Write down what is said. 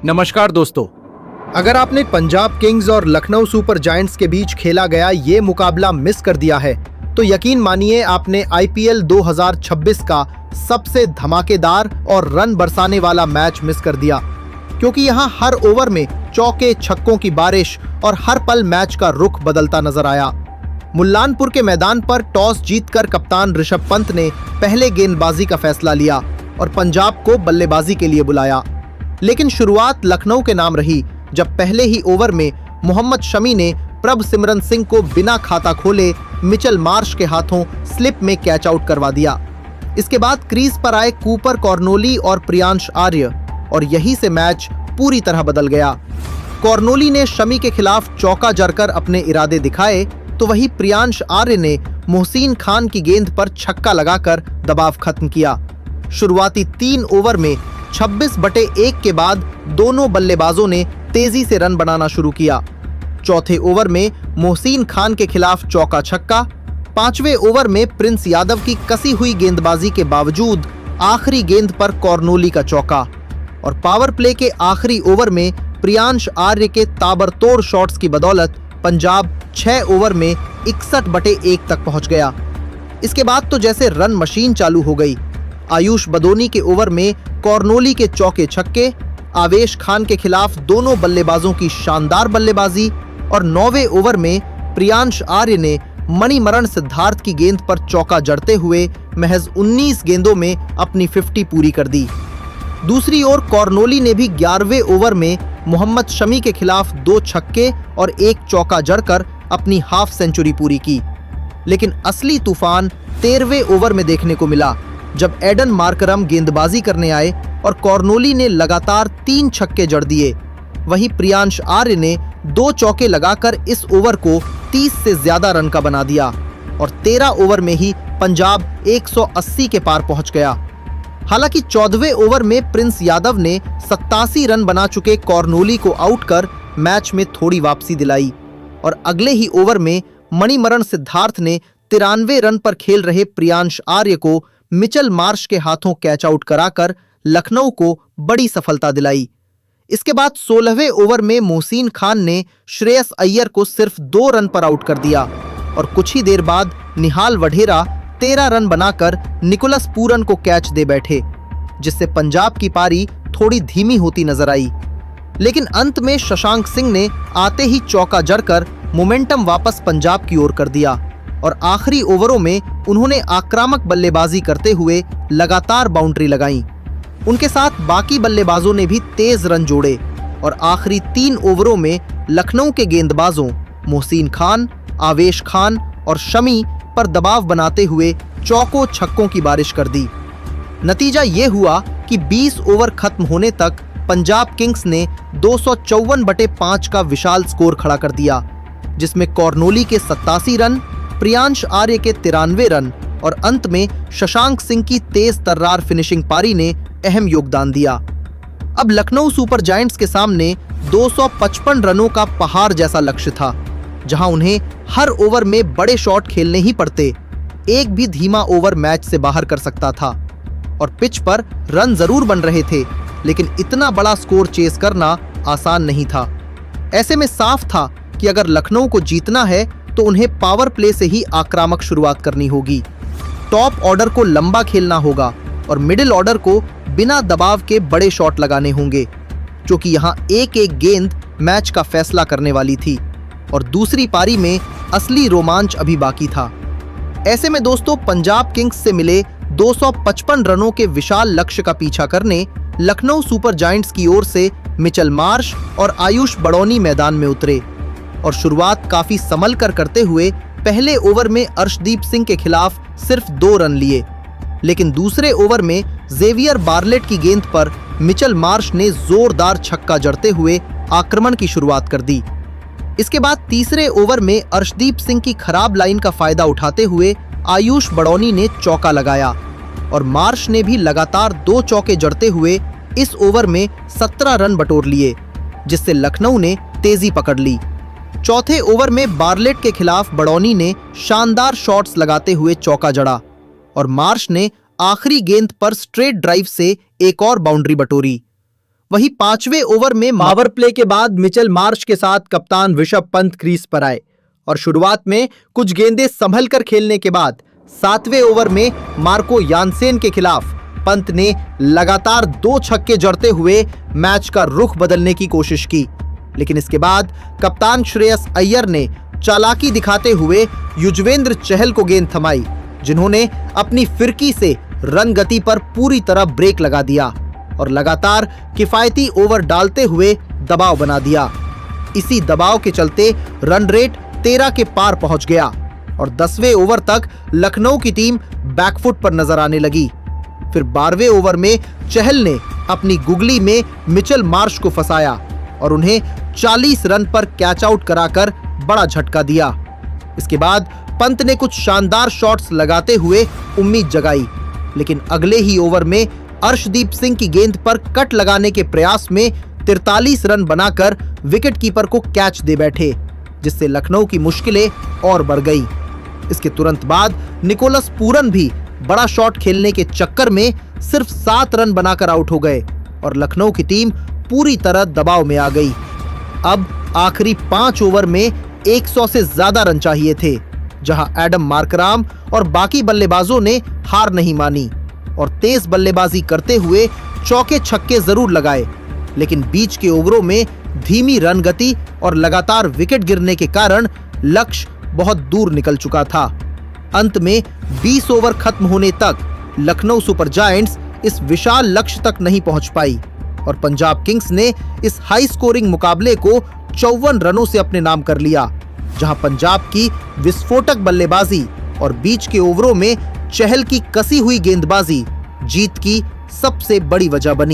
नमस्कार दोस्तों। अगर आपने पंजाब किंग्स और लखनऊ सुपर जायंट्स के बीच खेला गया ये मुकाबला मिस कर दिया है तो यकीन मानिए आपने आईपीएल 2026 का सबसे धमाकेदार और रन बरसाने वाला मैच मिस कर दिया, क्योंकि यहाँ हर ओवर में चौके छक्कों की बारिश और हर पल मैच का रुख बदलता नजर आया। मुल्लानपुर के मैदान पर टॉस जीतकर कप्तान ऋषभ पंत ने पहले गेंदबाजी का फैसला लिया और पंजाब को बल्लेबाजी के लिए बुलाया, लेकिन शुरुआत लखनऊ के नाम रही जब पहले ही ओवर में मोहम्मद शमी ने प्रभसिमरन सिंह को बिना खाता खोले मिचेल मार्श के हाथों स्लिप में कैच आउट करवा दिया। इसके बाद क्रीज पर आए कूपर कॉर्नोली और प्रियांश आर्य और यहीं से मैच पूरी तरह बदल गया। कॉर्नोली ने शमी के खिलाफ चौका जड़कर अपने इरादे दिखाए तो वहीं प्रियांश आर्य ने मोहसिन खान की गेंद पर छक्का लगाकर दबाव खत्म किया। शुरुआती 3 ओवर में 26/1 के बाद दोनों बल्लेबाजों ने तेजी से रन बनाना शुरू किया। चौथे ओवर में मोहसिन खान के खिलाफ चौका छक्का, 5वें ओवर में प्रिंस यादव की कसी हुई गेंदबाजी के बावजूद आखिरी गेंद पर कॉर्नोली का चौका और पावर प्ले के आखिरी ओवर में प्रियांश आर्य के ताबड़तोड़ शॉट्स की बदौलत पंजाब 6 ओवर में 61/1 तक पहुंच गया। इसके बाद तो जैसे रन मशीन चालू हो गई। आयुष बदोनी के ओवर में कॉर्नोली के चौके छक्के, आवेश खान के खिलाफ दोनों बल्लेबाजों की शानदार बल्लेबाजी और 9वें ओवर में प्रियांश आर्य ने मणिमरण सिद्धार्थ की गेंद पर चौका जड़ते हुए महज 19 गेंदों में अपनी 50 पूरी कर दी। दूसरी ओर कॉर्नोली ने भी 11वें ओवर में मोहम्मद शमी के खिलाफ 2 छक्के और 1 चौका जड़कर अपनी हाफ सेंचुरी पूरी की, लेकिन असली तूफान 13वें ओवर में देखने को मिला जब एडन मार्करम गेंदबाजी करने आए और कॉर्नोली ने लगातार 3 छक्के जड़ दिए। वहीं प्रियांश आर्य ने 2 चौके लगाकर इस ओवर को 30 से ज्यादा रन का बना दिया और 13 ओवर में ही पंजाब 180 के पार पहुंच गया। हालांकि 14वें ओवर में प्रिंस यादव ने 87 रन बना चुके कॉर्नोली को आउट कर मैच में थोड़ी वापसी दिलाई और अगले ही ओवर में मणिमरण सिद्धार्थ ने 93 रन पर खेल रहे प्रियांश आर्य को मिचेल मार्श के हाथों कैच आउट कराकर लखनऊ को बड़ी सफलता दिलाई। इसके बाद 16वें ओवर में मोहसिन खान ने श्रेयस अय्यर को सिर्फ 2 रन पर आउट कर दिया और कुछ ही देर बाद निहाल वढेरा 13 रन बनाकर निकोलस पूरन को कैच दे बैठे, जिससे पंजाब की पारी थोड़ी धीमी होती नजर आई। लेकिन अंत में शशांक सिंह ने आते ही चौका जड़कर मोमेंटम वापस पंजाब की ओर कर दिया और आखिरी ओवरों में उन्होंने आक्रामक बल्लेबाजी करते हुए लगातार बाउंड्री लगाई। उनके साथ बाकी बल्लेबाजों ने भी तेज रन जोड़े और आखिरी 3 ओवरों में लखनऊ के गेंदबाजों मोहसिन खान, आवेश खान और शमी पर दबाव बनाते हुए चौकों छक्कों की बारिश कर दी। नतीजा ये हुआ कि 20 ओवर खत्म होने तक पंजाब किंग्स ने 254/5 का विशाल स्कोर खड़ा कर दिया, जिसमें कॉर्नोली के 87 रन, प्रियांश आर्य के 93 रन और अंत में शशांक सिंह की तेज तर्रार फिनिशिंग पारी ने अहम योगदान दिया। अब लखनऊ सुपर जायंट्स के सामने 255 रनों का पहाड़ जैसा लक्ष्य था, जहां उन्हें हर ओवर में बड़े शॉट खेलने ही पड़ते। एक भी धीमा ओवर मैच से बाहर कर सकता था और पिच पर रन जरूर बन रहे थे, लेकिन इतना बड़ा स्कोर चेस करना आसान नहीं था। ऐसे में साफ था कि अगर लखनऊ को जीतना है तो उन्हें पावर प्ले से ही आक्रामक शुरुआत करनी होगी। टॉप ऑर्डर को लंबा खेलना होगा और मिडिल ऑर्डर को बिना दबाव के बड़े शॉट लगाने होंगे, क्योंकि यहाँ एक गेंद मैच का फैसला करने वाली थी और दूसरी पारी में असली रोमांच अभी बाकी था। ऐसे में दोस्तों, पंजाब किंग्स से मिले 255 रनों के विशाल लक्ष्य का पीछा करने लखनऊ सुपर जायंट्स की ओर से मिचेल मार्श और आयुष बड़ौनी मैदान में उतरे और शुरुआत काफी संभल कर करते हुए पहले ओवर में अर्शदीप सिंह के खिलाफ सिर्फ 2 रन लिए, लेकिन दूसरे ओवर में जेवियर बार्लेट की गेंद पर मिचेल मार्श ने जोरदार छक्का जड़ते हुए आक्रमण की शुरुआत कर दी। इसके बाद तीसरे ओवर में अर्शदीप सिंह की खराब लाइन का फायदा उठाते हुए आयुष बड़ौनी ने चौका लगाया और मार्श ने भी लगातार 2 चौके जड़ते हुए इस ओवर में 17 रन बटोर लिए, जिससे लखनऊ ने तेजी पकड़ ली। चौथे ओवर में बार्लेट के खिलाफ बड़ौनी ने शानदार शॉट्स लगाते हुए चौका जड़ा और मार्श ने आखिरी गेंद पर स्ट्रेट ड्राइव से एक और बाउंड्री बटोरी। वहीं 5वें ओवर में पावर प्ले के बाद मिचेल मार्श के साथ कप्तान ऋषभ पंत क्रीज पर आए और शुरुआत में कुछ गेंदें संभल कर खेलने के बाद 7वें ओवर में मार्को यानसेन के खिलाफ पंत ने लगातार 2 छक्के जड़ते हुए मैच का रुख बदलने की कोशिश की। लेकिन इसके बाद कप्तान श्रेयस अय्यर ने चालाकी दिखाते हुए युजवेंद्र चहल को गेंद थमाई, जिन्होंने अपनी फिरकी से रन गति पर पूरी तरह ब्रेक लगा दिया और लगातार किफायती ओवर डालते हुए दबाव बना दिया। इसी दबाव के चलते रन रेट 13 के पार पहुंच गया और 10वें ओवर तक लखनऊ की टीम बैकफुट पर नजर आने लगी। फिर 12वें ओवर में चहल ने अपनी गुगली में मिचेल मार्श को फंसाया और उन्हें 40 रन पर कैच आउट कराकर बड़ा झटका दिया। इसके बाद पंत ने कुछ शानदार शॉट्स लगाते हुए उम्मीद जगाई, लेकिन अगले ही ओवर में अर्शदीप सिंह की गेंद पर कट लगाने के प्रयास में 43 रन बनाकर विकेटकीपर को कैच दे बैठे, जिससे लखनऊ की मुश्किलें और बढ़ गई। इसके तुरंत बाद निकोलस पूरन भी बड़ा शॉट खेलने के चक्कर में सिर्फ 7 रन बनाकर आउट हो गए और लखनऊ की टीम पूरी तरह दबाव में आ गई। अब आखिरी 5 ओवर में 100 से ज्यादा रन चाहिए थे, जहां एडम मार्कराम और बाकी बल्लेबाजों ने हार नहीं मानी और तेज बल्लेबाजी करते हुए चौके छक्के जरूर लगाए, लेकिन बीच के ओवरों में धीमी रन गति और लगातार विकेट गिरने के कारण लक्ष्य बहुत दूर निकल चुका था। अंत में 20 ओवर खत्म होने तक लखनऊ सुपर जायंट्स इस विशाल लक्ष्य तक नहीं पहुंच पाई और पंजाब किंग्स ने इस हाई स्कोरिंग मुकाबले को 54 रनों से अपने नाम कर लिया, जहां पंजाब की विस्फोटक बल्लेबाजी और बीच के ओवरों में चहल की कसी हुई गेंदबाजी जीत की सबसे बड़ी वजह बनी।